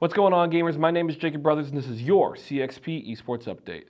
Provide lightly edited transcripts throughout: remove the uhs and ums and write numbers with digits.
What's going on, gamers? My name is Jacob Brothers, and this is your CXP Esports Update.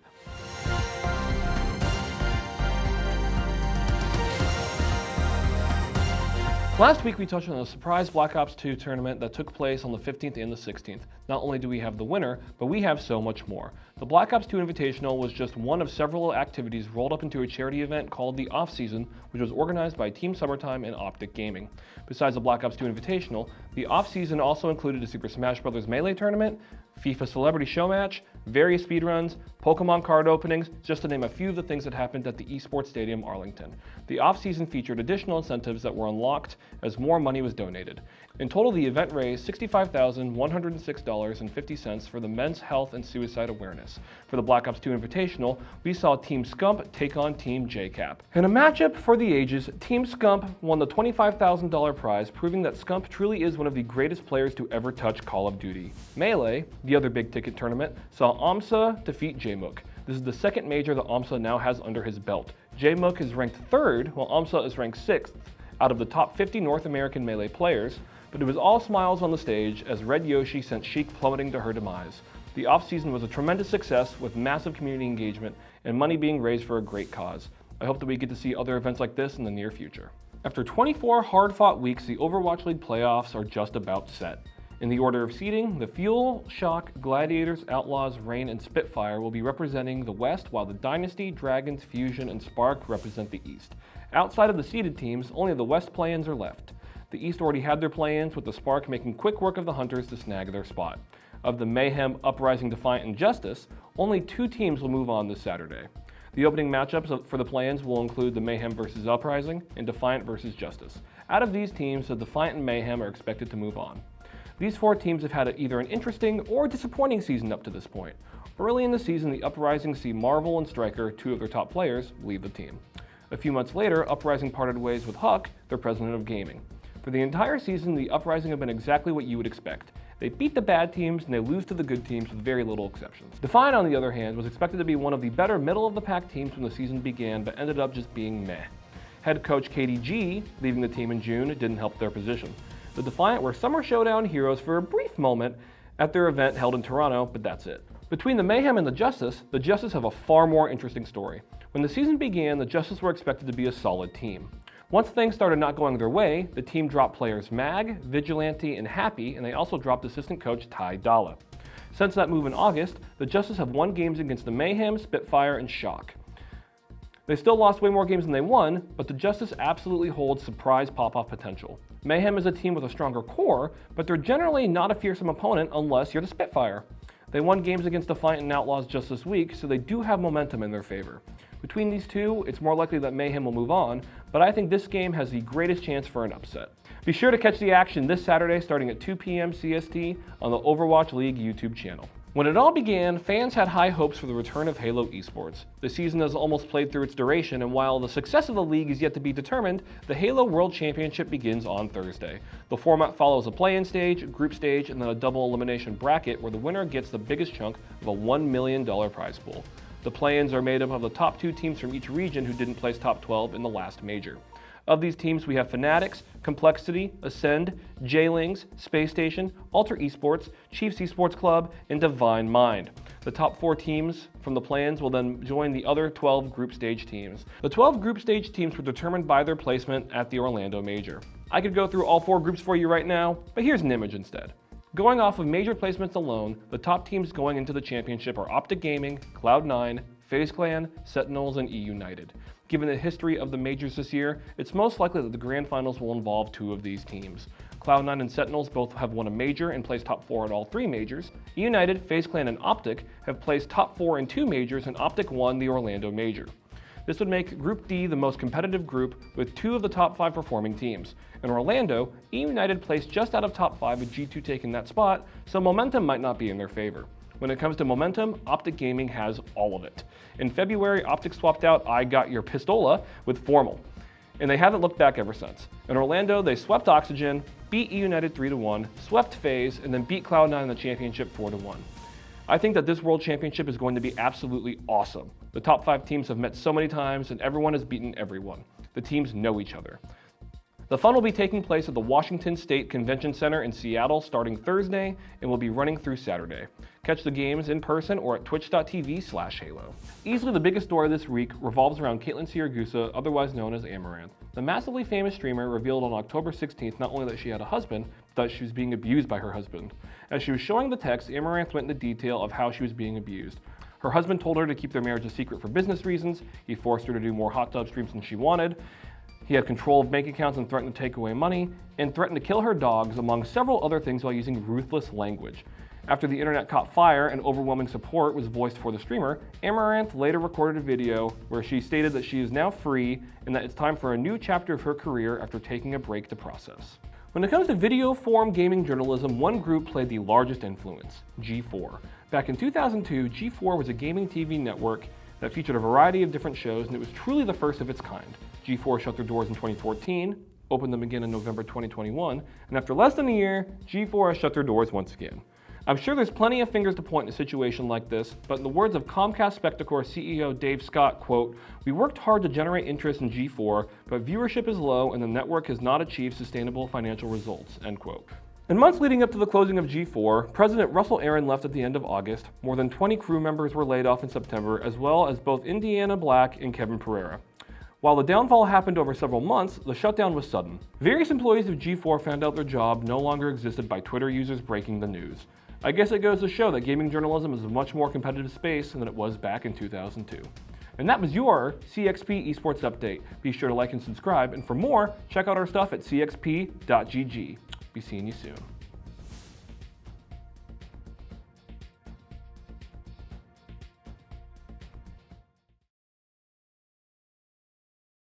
Last week we touched on a surprise Black Ops 2 tournament that took place on the 15th and the 16th. Not only do we have the winner, but we have so much more. The Black Ops 2 Invitational was just one of several activities rolled up into a charity event called the Off Season, which was organized by Team Summertime and Optic Gaming. Besides the Black Ops 2 Invitational, the Off Season also included a Super Smash Bros. Melee tournament, FIFA Celebrity Show Match, various speedruns, Pokemon card openings, just to name a few of the things that happened at the Esports Stadium Arlington. The off-season featured additional incentives that were unlocked as more money was donated. In total, the event raised $65,106.50 for the men's health and suicide awareness. For the Black Ops 2 Invitational, we saw Team Scump take on Team JCap. In a matchup for the ages, Team Scump won the $25,000 prize, proving that Scump truly is one of the greatest players to ever touch Call of Duty. Melee, the other big ticket tournament, saw AMSA defeat JMook. This is the second major that AMSA now has under his belt. JMook is ranked 3rd, while AMSA is ranked 6th out of the top 50 North American Melee players, but it was all smiles on the stage as Red Yoshi sent Sheik plummeting to her demise. The off-season was a tremendous success with massive community engagement and money being raised for a great cause. I hope that we get to see other events like this in the near future. After 24 hard-fought weeks, the Overwatch League playoffs are just about set. In the order of seeding, the Fuel, Shock, Gladiators, Outlaws, Reign, and Spitfire will be representing the West, while the Dynasty, Dragons, Fusion, and Spark represent the East. Outside of the seeded teams, only the West play-ins are left. The East already had their play-ins, with the Spark making quick work of the Hunters to snag their spot. Of the Mayhem, Uprising, Defiant, and Justice, only 2 teams will move on this Saturday. The opening matchups for the play-ins will include the Mayhem versus Uprising and Defiant versus Justice. Out of these teams, the Defiant and Mayhem are expected to move on. These 4 teams have had either an interesting or disappointing season up to this point. Early in the season, the Uprising see Marvel and Striker, 2 of their top players, leave the team. A few months later, Uprising parted ways with Huck, their president of gaming. For the entire season, the Uprising have been exactly what you would expect. They beat the bad teams and they lose to the good teams with very little exceptions. Defiant, on the other hand, was expected to be one of the better middle-of-the-pack teams when the season began, but ended up just being meh. Head coach KDG, leaving the team in June, didn't help their position. The Defiant were Summer Showdown heroes for a brief moment at their event held in Toronto, but that's it. Between the Mayhem and the Justice have a far more interesting story. When the season began, the Justice were expected to be a solid team. Once things started not going their way, the team dropped players Mag, Vigilante, and Happy, and they also dropped assistant coach Ty Dalla. Since that move in August, the Justice have won games against the Mayhem, Spitfire, and Shock. They still lost way more games than they won, but the Justice absolutely holds surprise pop-off potential. Mayhem is a team with a stronger core, but they're generally not a fearsome opponent unless you're the Spitfire. They won games against Defiant and Outlaws just this week, so they do have momentum in their favor. Between these two, it's more likely that Mayhem will move on, but I think this game has the greatest chance for an upset. Be sure to catch the action this Saturday starting at 2 p.m. CST on the Overwatch League YouTube channel. When it all began, fans had high hopes for the return of Halo Esports. The season has almost played through its duration, and while the success of the league is yet to be determined, the Halo World Championship begins on Thursday. The format follows a play-in stage, group stage, and then a double elimination bracket where the winner gets the biggest chunk of a $1 million prize pool. The play-ins are made up of the top 2 teams from each region who didn't place top 12 in the last major. Of these teams, we have Fanatics, Complexity, Ascend, J-Lings, Space Station, Alter Esports, Chiefs Esports Club, and Divine Mind. The top 4 teams from the play-ins will then join the other 12 group stage teams. The 12 group stage teams were determined by their placement at the Orlando Major. I could go through all 4 groups for you right now, but here's an image instead. Going off of major placements alone, the top teams going into the championship are Optic Gaming, Cloud9, FaZe Clan, Sentinels, and E-United. Given the history of the majors this year, it's most likely that the grand finals will involve 2 of these teams. Cloud9 and Sentinels both have won a major and placed top 4 at all 3 majors. E-United, FaZe Clan, and Optic have placed top 4 in 2 majors, and Optic won the Orlando Major. This would make Group D the most competitive group with 2 of the top 5 performing teams. In Orlando, E-United placed just out of top 5 with G2 taking that spot, so momentum might not be in their favor. When it comes to momentum, Optic Gaming has all of it. In February, Optic swapped out I Got Your Pistola with Formal, and they haven't looked back ever since. In Orlando, they swept Oxygen, beat E-United 3-1, swept FaZe, and then beat Cloud9 in the championship 4-1. I think that this World Championship is going to be absolutely awesome. The top 5 teams have met so many times, and everyone has beaten everyone. The teams know each other. The fun will be taking place at the Washington State Convention Center in Seattle starting Thursday and will be running through Saturday. Catch the games in person or at twitch.tv/Halo. Easily the biggest story this week revolves around Caitlin Siragusa, otherwise known as Amouranth. The massively famous streamer revealed on October 16th not only that she had a husband, but that she was being abused by her husband. As she was showing the text, Amouranth went into detail of how she was being abused. Her husband told her to keep their marriage a secret for business reasons. He forced her to do more hot tub streams than she wanted. He had control of bank accounts and threatened to take away money, and threatened to kill her dogs, among several other things, while using ruthless language. After the internet caught fire and overwhelming support was voiced for the streamer, Amouranth later recorded a video where she stated that she is now free and that it's time for a new chapter of her career after taking a break to process. When it comes to video form gaming journalism, one group played the largest influence, G4. Back in 2002, G4 was a gaming TV network that featured a variety of different shows, and it was truly the first of its kind. G4 shut their doors in 2014, opened them again in November 2021, and after less than a year, G4 has shut their doors once again. I'm sure there's plenty of fingers to point in a situation like this, but in the words of Comcast Spectacor CEO Dave Scott, quote, "We worked hard to generate interest in G4, but viewership is low and the network has not achieved sustainable financial results," end quote. In months leading up to the closing of G4, President Russell Aaron left at the end of August. More than 20 crew members were laid off in September, as well as both Indiana Black and Kevin Pereira. While the downfall happened over several months, the shutdown was sudden. Various employees of G4 found out their job no longer existed by Twitter users breaking the news. I guess it goes to show that gaming journalism is a much more competitive space than it was back in 2002. And that was your CXP Esports Update. Be sure to like and subscribe, and for more, check out our stuff at cxp.gg. Be seeing you soon.